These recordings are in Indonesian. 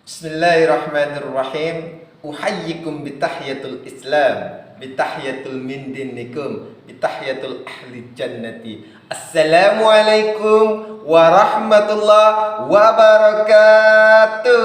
Bismillahirrahmanirrahim. Uhayyikum bitahiyatul Islam, bitahiyatul min dinikum, bitahiyatul ahli jannati. Assalamualaikum warahmatullahi wabarakatuh.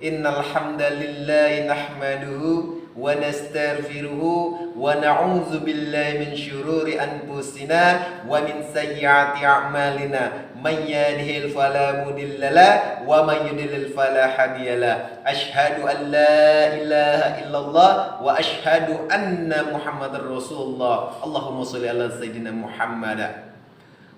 Innal hamdalillahi nahmaduhu wa nastaghfiruhu wa na'udzu billahi min syururi anfusina wa min sayyiati a'malina. Man yahdihil fala mudhillalah wa man yudlil fala hadiyalah. Asyhadu an la ilaha illallah wa asyhadu anna Muhammadar Rasulullah. Allahumma sholli ala sayyidina Muhammad.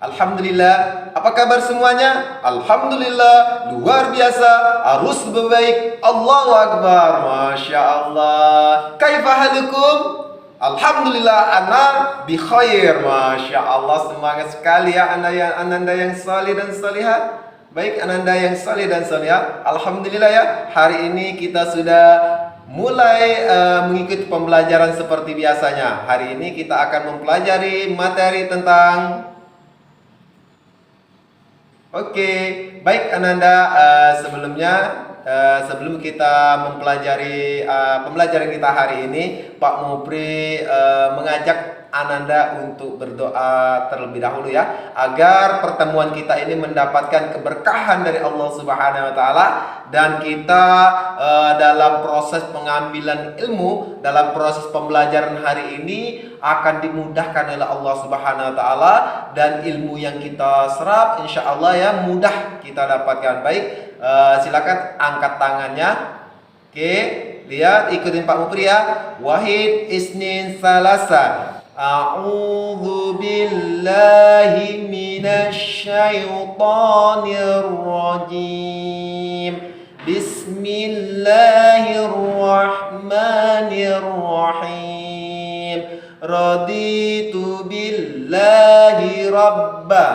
Alhamdulillah, apa kabar semuanya? Alhamdulillah, luar biasa, harus lebih baik. Allahu Akbar, Masya Allah. Kaifa halukum? Alhamdulillah, ana bi khair. Masya Allah, semangat sekali ya ananda yang salih dan salihah. Baik ananda yang salih dan salihah, Alhamdulillah ya, hari ini kita sudah mulai mengikuti pembelajaran seperti biasanya. Hari ini kita akan mempelajari materi tentang baik Ananda, sebelum kita mempelajari pembelajaran kita hari ini, Pak Mupri mengajak Ananda untuk berdoa terlebih dahulu ya, agar pertemuan kita ini mendapatkan keberkahan dari Allah Subhanahu wa taala, dan kita dalam proses pengambilan ilmu, dalam proses pembelajaran hari ini akan dimudahkan oleh Allah Subhanahu wa taala, dan ilmu yang kita serap insya Allah ya mudah kita dapatkan. Baik, silakan angkat tangannya. Oke, lihat, ikutin Pak Mupri ya. Wahid isnin salasa. A'udzu billahi minasy syaithanir rajim. Bismillahirrahmanirrahim. Raditu billahi rabba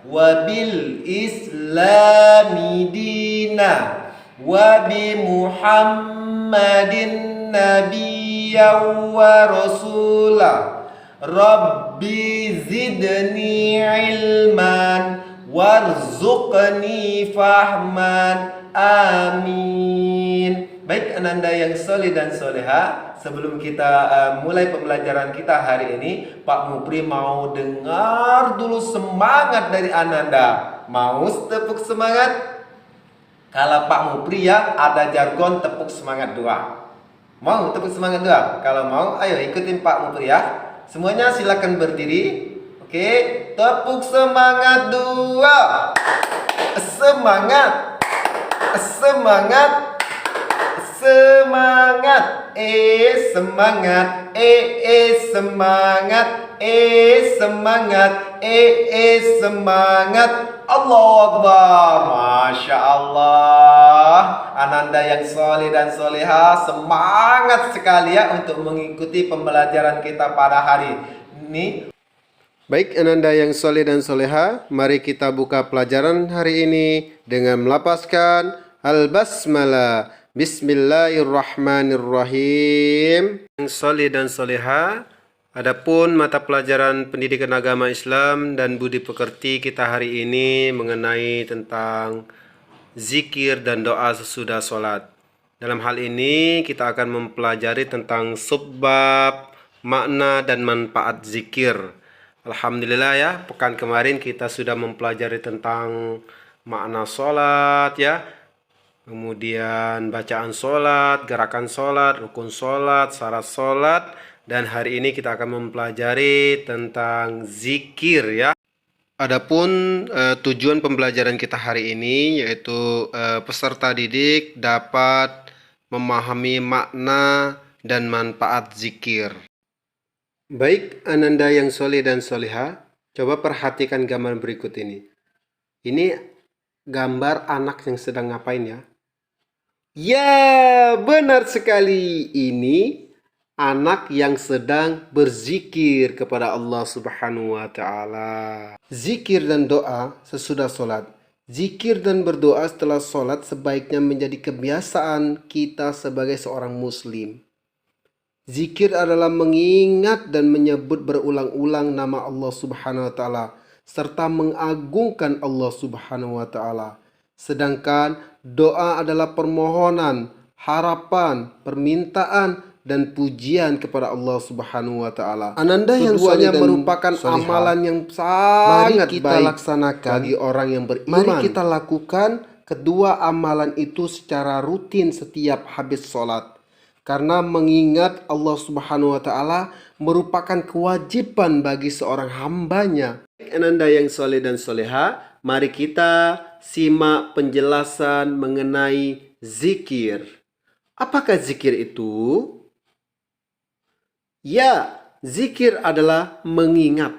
wa bil islami dina wa bi muhammadin nabiyyan wa rasulah. Rabbi zidni ilman warzuqni fahman. Amin. Baik ananda yang soleh dan soleha, sebelum kita mulai pembelajaran kita hari ini, Pak Mupri mau dengar dulu semangat dari ananda. Mau tepuk semangat? Kalau Pak Mupri ya ada jargon tepuk semangat doa. Mau tepuk semangat doa? Kalau mau, ayo ikutin Pak Mupri ya. Semuanya silakan berdiri. Oke, tepuk semangat doa. Semangat. Semangat. Semangat, semangat, semangat, semangat, semangat. Allahu Akbar. Masya Allah. Ananda yang soleh dan soleha, semangat sekali ya untuk mengikuti pembelajaran kita pada hari ini. Baik ananda yang soleh dan soleha, mari kita buka pelajaran hari ini dengan melapaskan al-basmalah. Bismillahirrahmanirrahim. Yang soleh dan soleha, adapun mata pelajaran pendidikan agama Islam dan budi pekerti kita hari ini mengenai tentang zikir dan doa sesudah sholat. Dalam hal ini kita akan mempelajari tentang subbab, makna dan manfaat zikir. Alhamdulillah ya, pekan kemarin kita sudah mempelajari tentang makna sholat ya, kemudian bacaan sholat, gerakan sholat, rukun sholat, syarat sholat, dan hari ini kita akan mempelajari tentang zikir ya. Adapun tujuan pembelajaran kita hari ini yaitu peserta didik dapat memahami makna dan manfaat zikir. Baik ananda yang soleh dan soleha, coba perhatikan gambar berikut ini. Ini gambar anak yang sedang ngapain ya? Ya, benar sekali. Ini anak yang sedang berzikir kepada Allah Subhanahu wa taala. Zikir dan doa sesudah sholat. Zikir dan berdoa setelah sholat sebaiknya menjadi kebiasaan kita sebagai seorang muslim. Zikir adalah mengingat dan menyebut berulang-ulang nama Allah Subhanahu wa taala serta mengagungkan Allah Subhanahu wa taala. Sedangkan Doa adalah permohonan, harapan, permintaan, dan pujian kepada Allah Subhanahu wa taala. Ananda yang keduanya merupakan amalan yang sangat kita baik laksanakan bagi orang yang beriman. Mari kita lakukan kedua amalan itu secara rutin setiap habis sholat. Karena mengingat Allah Subhanahu wa taala merupakan kewajiban bagi seorang hambanya. Ananda yang soleh dan soleha, mari kita simak penjelasan mengenai zikir. Apakah zikir itu? Ya, zikir adalah mengingat,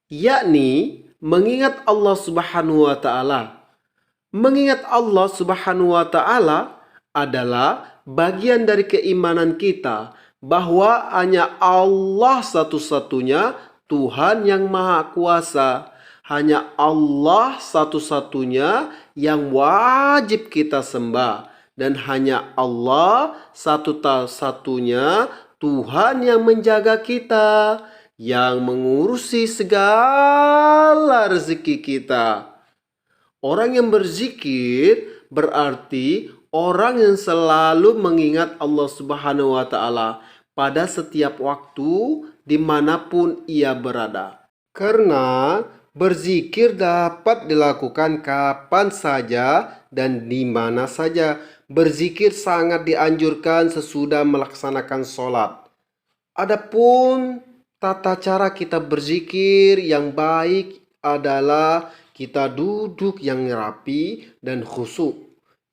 yakni mengingat Allah Subhanahu wa taala. Mengingat Allah Subhanahu wa taala adalah bagian dari keimanan kita bahwa hanya Allah satu-satunya Tuhan yang Maha Kuasa. Hanya Allah satu-satunya yang wajib kita sembah. Dan hanya Allah satu-satunya Tuhan yang menjaga kita, yang mengurusi segala rezeki kita. Orang yang berzikir berarti orang yang selalu mengingat Allah Subhanahu wa taala pada setiap waktu dimanapun ia berada. Karena berzikir dapat dilakukan kapan saja dan di mana saja. Berzikir sangat dianjurkan sesudah melaksanakan sholat. Adapun tata cara kita berzikir yang baik adalah kita duduk yang rapi dan khusyuk.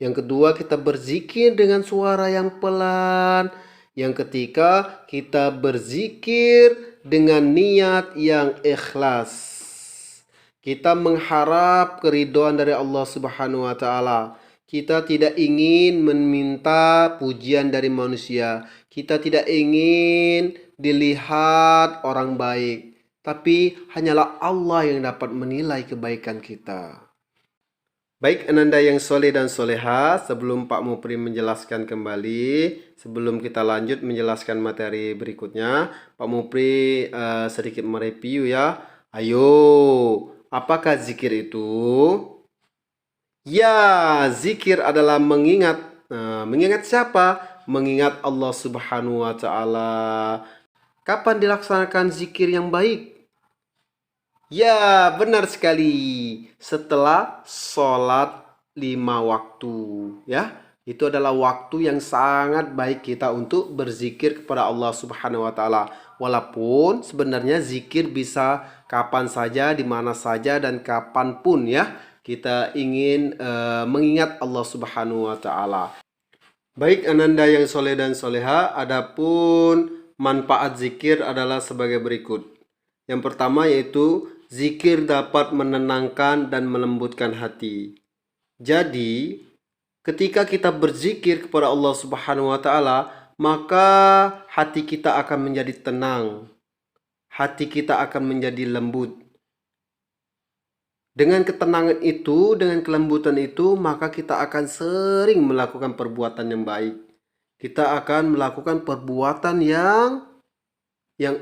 Yang kedua, kita berzikir dengan suara yang pelan. Yang ketiga, kita berzikir dengan niat yang ikhlas. Kita mengharap keridhaan dari Allah Subhanahu wa taala. Kita tidak ingin meminta pujian dari manusia. Kita tidak ingin dilihat orang baik. Tapi hanyalah Allah yang dapat menilai kebaikan kita. Baik Ananda yang soleh dan soleha, sebelum Pak Mupri menjelaskan kembali, sebelum kita lanjut menjelaskan materi berikutnya, Pak Mupri sedikit mereview ya. Ayo, apakah zikir itu? Ya, zikir adalah mengingat. Mengingat siapa? Mengingat Allah Subhanahu wa taala. Kapan dilaksanakan zikir yang baik? Ya, benar sekali. Setelah sholat 5 waktu, ya. Itu adalah waktu yang sangat baik kita untuk berzikir kepada Allah Subhanahu wa taala. Walaupun sebenarnya zikir bisa kapan saja, di mana saja dan kapanpun ya. Kita ingin mengingat Allah Subhanahu wa taala. Baik Ananda yang soleh dan soleha, adapun manfaat zikir adalah sebagai berikut. Yang pertama yaitu zikir dapat menenangkan dan melembutkan hati. Jadi, ketika kita berzikir kepada Allah Subhanahu wa taala, maka hati kita akan menjadi tenang. Hati kita akan menjadi lembut. Dengan ketenangan itu, dengan kelembutan itu, maka kita akan sering melakukan perbuatan yang baik. Kita akan melakukan perbuatan yang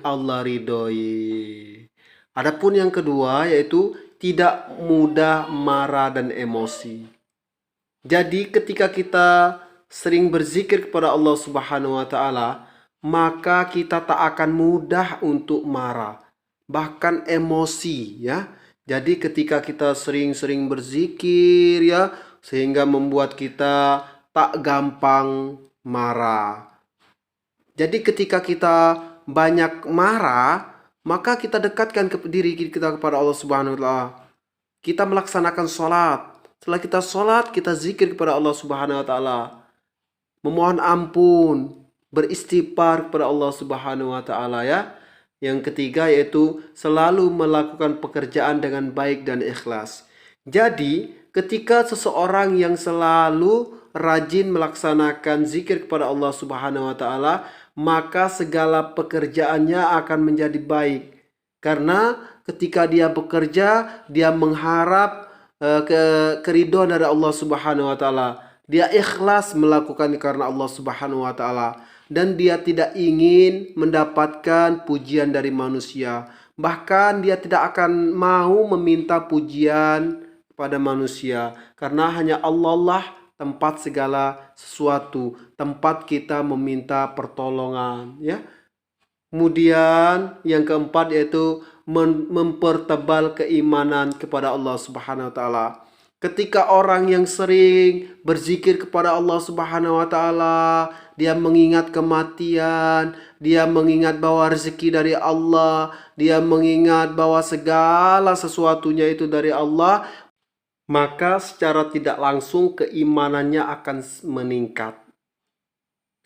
Allah ridhoi. Adapun yang kedua yaitu tidak mudah marah dan emosi. Jadi ketika kita sering berzikir kepada Allah Subhanahu wa taala, maka kita tak akan mudah untuk marah, bahkan emosi ya. Jadi ketika kita sering-sering berzikir ya, sehingga membuat kita tak gampang marah. Jadi ketika kita banyak marah, maka kita dekatkan diri kita kepada Allah Subhanahu wa taala. Kita melaksanakan sholat. Setelah kita sholat, kita zikir kepada Allah Subhanahu wa taala. Memohon ampun, beristighfar kepada Allah Subhanahu wa taala ya. Yang ketiga yaitu selalu melakukan pekerjaan dengan baik dan ikhlas. Jadi, ketika seseorang yang selalu rajin melaksanakan zikir kepada Allah Subhanahu wa taala, maka segala pekerjaannya akan menjadi baik. Karena ketika dia bekerja, dia mengharap keridhaan dari Allah Subhanahu wa taala. Dia ikhlas melakukan karena Allah Subhanahu wa taala. Dan dia tidak ingin mendapatkan pujian dari manusia. Bahkan dia tidak akan mau meminta pujian kepada manusia, karena hanya Allah lah tempat segala sesuatu, tempat kita meminta pertolongan, ya. Kemudian yang keempat yaitu mempertebal keimanan kepada Allah Subhanahu wa taala. Ketika orang yang sering berzikir kepada Allah Subhanahu wa taala, dia mengingat kematian, dia mengingat bahwa rezeki dari Allah, dia mengingat bahwa segala sesuatunya itu dari Allah, maka secara tidak langsung keimanannya akan meningkat.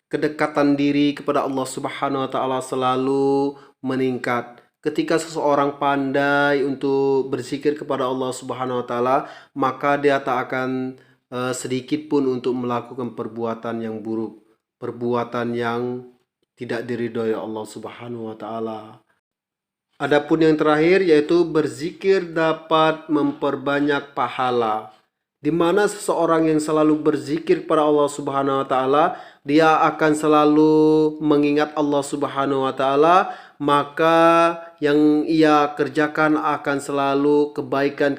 Kedekatan diri kepada Allah Subhanahu wa taala selalu meningkat. Ketika seseorang pandai untuk berzikir kepada Allah Subhanahu wa taala, maka dia tak akan sedikit pun untuk melakukan perbuatan yang buruk, perbuatan yang tidak diridhoi Allah Subhanahu wa taala. Adapun yang terakhir yaitu berzikir dapat memperbanyak pahala. Di mana seseorang yang selalu berzikir kepada Allah Subhanahu wa taala, dia akan selalu mengingat Allah Subhanahu wa taala, maka yang ia kerjakan akan selalu kebaikan,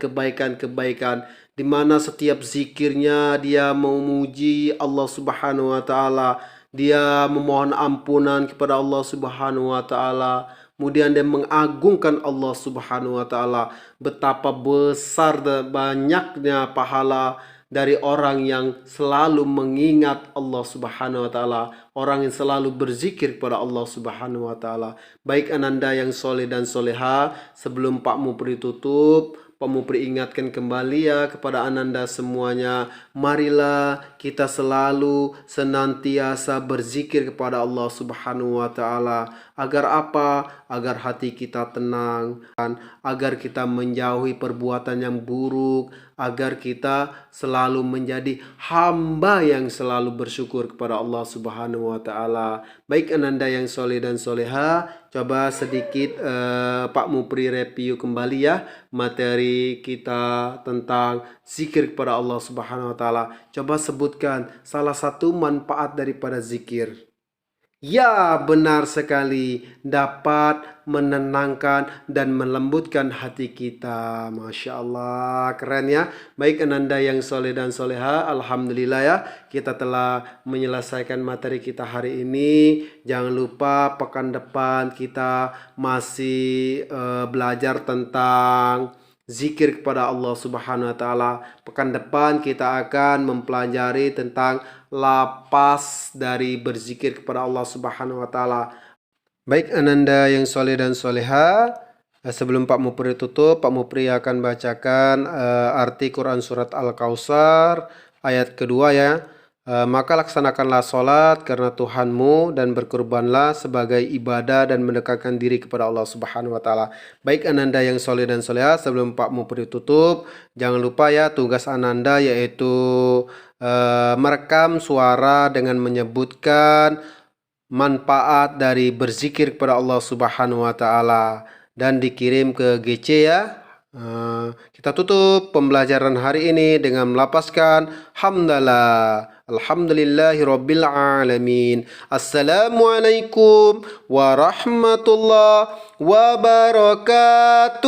di mana setiap zikirnya dia memuji Allah Subhanahu wa taala, dia memohon ampunan kepada Allah Subhanahu wa taala. Kemudian dia mengagungkan Allah Subhanahu wa taala. Betapa besar dan banyaknya pahala dari orang yang selalu mengingat Allah Subhanahu wa taala, orang yang selalu berzikir kepada Allah Subhanahu wa taala. Baik ananda yang soleh dan soleha, sebelum Pak Mupri tutup, Pak Mupri ingatkan kembali ya kepada ananda semuanya, marilah kita selalu senantiasa berzikir kepada Allah Subhanahu wa taala. Agar apa? Agar hati kita tenang, agar kita menjauhi perbuatan yang buruk, agar kita selalu menjadi hamba yang selalu bersyukur kepada Allah Subhanahu wa taala. Baik ananda yang soleh dan soleha, coba sedikit Pak Mupri review kembali ya materi kita tentang zikir kepada Allah Subhanahu wa taala. Coba sebutkan salah satu manfaat daripada zikir. Ya, benar sekali, dapat menenangkan dan melembutkan hati kita. Masya Allah, keren ya. Baik ananda yang soleh dan soleha, alhamdulillah ya, kita telah menyelesaikan materi kita hari ini. Jangan lupa pekan depan kita masih belajar tentang zikir kepada Allah Subhanahu wa taala. Pekan depan kita akan mempelajari tentang lapas dari berzikir kepada Allah Subhanahu wa taala. Baik ananda yang soleh dan soleha, sebelum Pak Mupri tutup, Pak Mupri akan bacakan arti Quran surat Al-Kautsar ayat kedua ya. Maka laksanakanlah sholat karena Tuhanmu dan berkurbanlah sebagai ibadah dan mendekatkan diri kepada Allah Subhanahu wa taala. Baik ananda yang soleh dan soleha, sebelum Pak Mupri tutup, jangan lupa ya tugas ananda yaitu merekam suara dengan menyebutkan manfaat dari berzikir kepada Allah Subhanahu wa taala dan dikirim ke GC ya. Kita tutup pembelajaran hari ini dengan melapaskan hamdalah. Alhamdulillahirabbil alamin. Assalamualaikum warahmatullahi wabarakatuh.